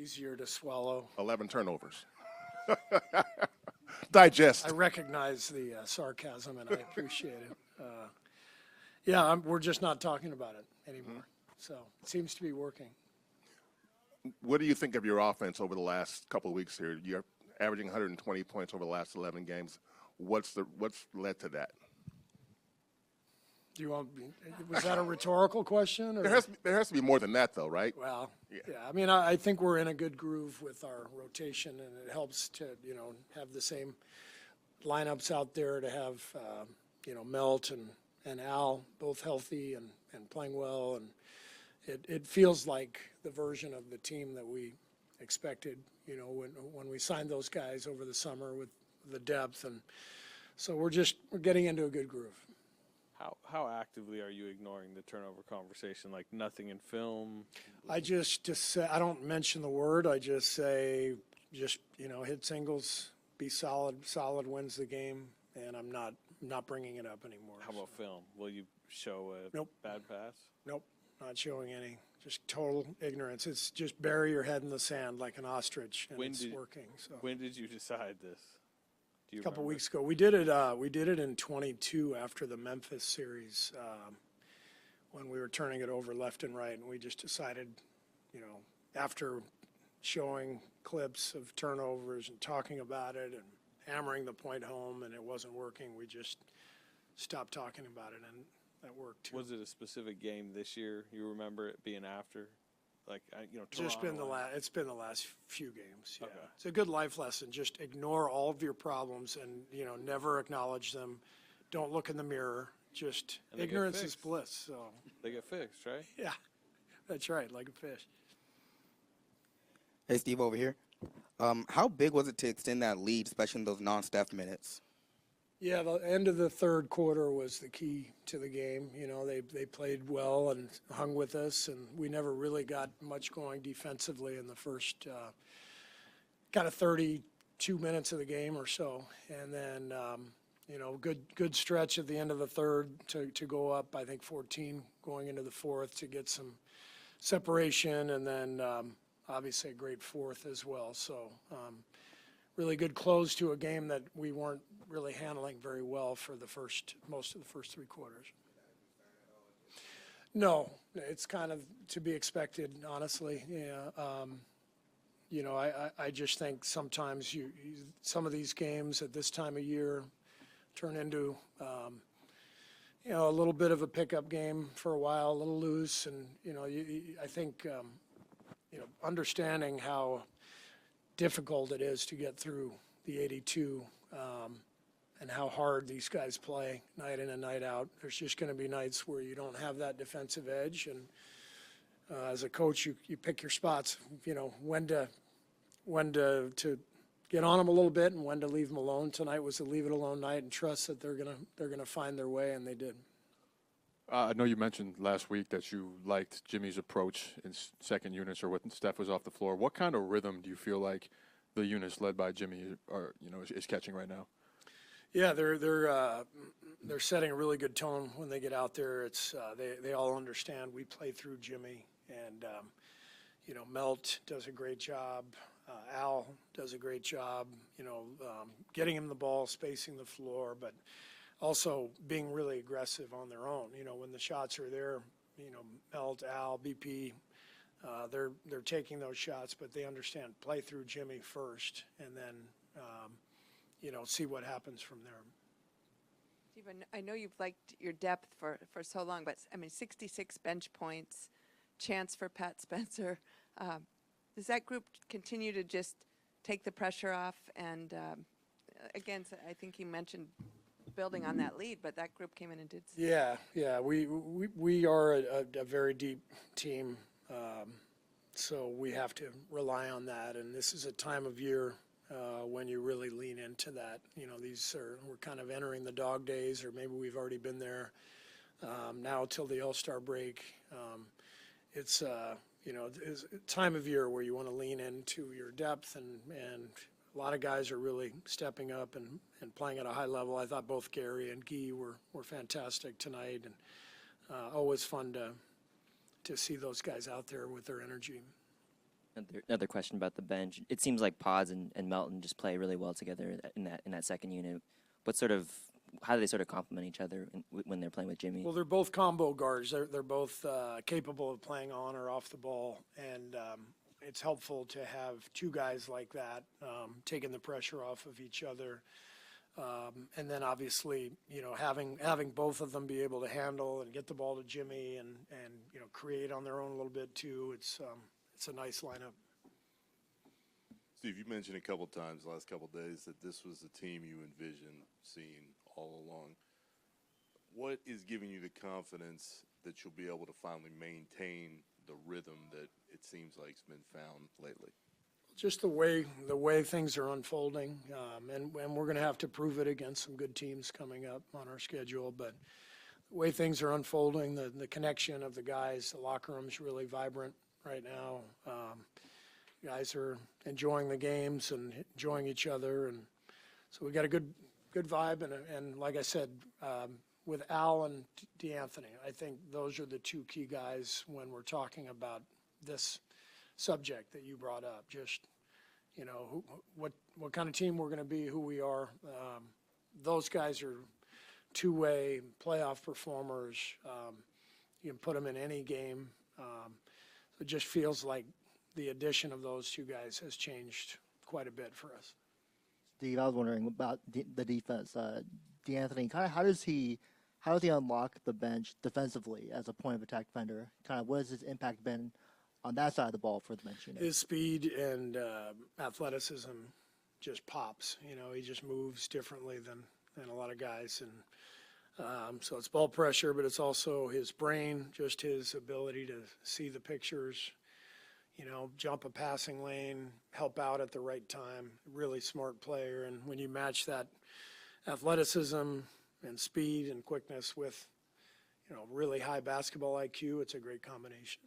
easier to swallow. 11 turnovers. Digest. I recognize the sarcasm, and I appreciate it. We're just not talking about it anymore. So it seems to be working. What do you think of your offense over the last couple of weeks here? You're averaging 120 points over the last 11 games. What's led to that? Do you want? Was that a rhetorical question? Or? There has to be more than that, though, right? Well, yeah. I mean, I think we're in a good groove with our rotation, and it helps to have the same lineups out there to have Melt and Al both healthy and playing well, and it feels like the version of the team that we expected. When we signed those guys over the summer with the depth, and so we're getting into a good groove. How actively are you ignoring the turnover conversation? Like nothing in film? I just say, I don't mention the word. I just say, hit singles, be solid wins the game, and I'm not bringing it up anymore. How about film? Will you show a bad pass? Nope, not showing any. Just total ignorance. It's just bury your head in the sand like an ostrich, and it's working. So when did you decide this? A couple weeks ago. We did it in 22 after the Memphis series, when we were turning it over left and right, and we just decided, after showing clips of turnovers and talking about it and hammering the point home, and it wasn't working, we just stopped talking about it, and that worked too. Was it a specific game this year you remember it being after? Like, just been it's been the last few games. Yeah. Okay. It's a good life lesson. Just ignore all of your problems and, never acknowledge them. Don't look in the mirror. Just ignorance is bliss. So they get fixed, right? Yeah, that's right. Like a fish. Hey, Steve, over here. How big was it to extend that lead, especially in those non-Steph minutes? Yeah, the end of the third quarter was the key to the game. They played well and hung with us, and we never really got much going defensively in the first kind of 32 minutes of the game or so. And then, good stretch at the end of the third to go up, I think, 14 going into the fourth to get some separation, and then obviously a great fourth as well. So really good close to a game that we weren't really handling very well for most of the first three quarters. No, it's kind of to be expected, honestly. Yeah. I just think sometimes some of these games at this time of year turn into a little bit of a pickup game for a while, a little loose, and I think understanding how difficult it is to get through the 82 and how hard these guys play night in and night out. There's just going to be nights where you don't have that defensive edge, and as a coach, you pick your spots. When to get on them a little bit and when to leave them alone. Tonight was a leave it alone night, and trust that they're gonna find their way, and they did. I know you mentioned last week that you liked Jimmy's approach in second units or when Steph was off the floor. What kind of rhythm do you feel like the units led by Jimmy is catching right now? Yeah, they're setting a really good tone when they get out there. It's they all understand we play through Jimmy, and Melt does a great job. Al does a great job. Getting him the ball, spacing the floor, but also being really aggressive on their own. When the shots are there, Melt, Al, BP, they're taking those shots, but they understand play through Jimmy first, and then see what happens from there. Steve, I know you've liked your depth for so long, but 66 bench points, chance for Pat Spencer. Does that group continue to just take the pressure off? And again, I think you mentioned building on that lead, but that group came in and did. Yeah. We are a very deep team, so we have to rely on that. And this is a time of year when you really lean into that. We're kind of entering the dog days, or maybe we've already been there now till the All-Star break. It's a time of year where you want to lean into your depth, and a lot of guys are really stepping up and playing at a high level. I thought both Gary and Guy were fantastic tonight, and always fun to see those guys out there with their energy. Another question about the bench. It seems like Pods and Melton just play really well together in that second unit. How do they sort of complement each other when they're playing with Jimmy? Well, they're both combo guards. They're both capable of playing on or off the ball, and it's helpful to have two guys like that taking the pressure off of each other. And then obviously, having both of them be able to handle and get the ball to Jimmy and create on their own a little bit too. It's a nice lineup. Steve, you mentioned a couple times the last couple of days that this was the team you envisioned seeing all along. What is giving you the confidence that you'll be able to finally maintain the rhythm that it seems like has been found lately? Just the way things are unfolding, and we're going to have to prove it against some good teams coming up on our schedule. But the way things are unfolding, the connection of the guys, the locker room's really vibrant right now. Guys are enjoying the games and enjoying each other, and so we got a good vibe. And like I said, with Al and DeAnthony, I think those are the two key guys when we're talking about this subject that you brought up. Just what kind of team we're going to be, who we are. Those guys are two-way playoff performers. You can put them in any game. It just feels like the addition of those two guys has changed quite a bit for us. Steve, I was wondering about the defense. DeAnthony, kind of how does he unlock the bench defensively as a point of attack defender? Kind of what has his impact been on that side of the ball for the bench unit? His speed and athleticism just pops. He just moves differently than a lot of guys, and so it's ball pressure, but it's also his brain, just his ability to see the pictures. Jump a passing lane, help out at the right time. Really smart player, and when you match that athleticism and speed and quickness with, really high basketball IQ, it's a great combination.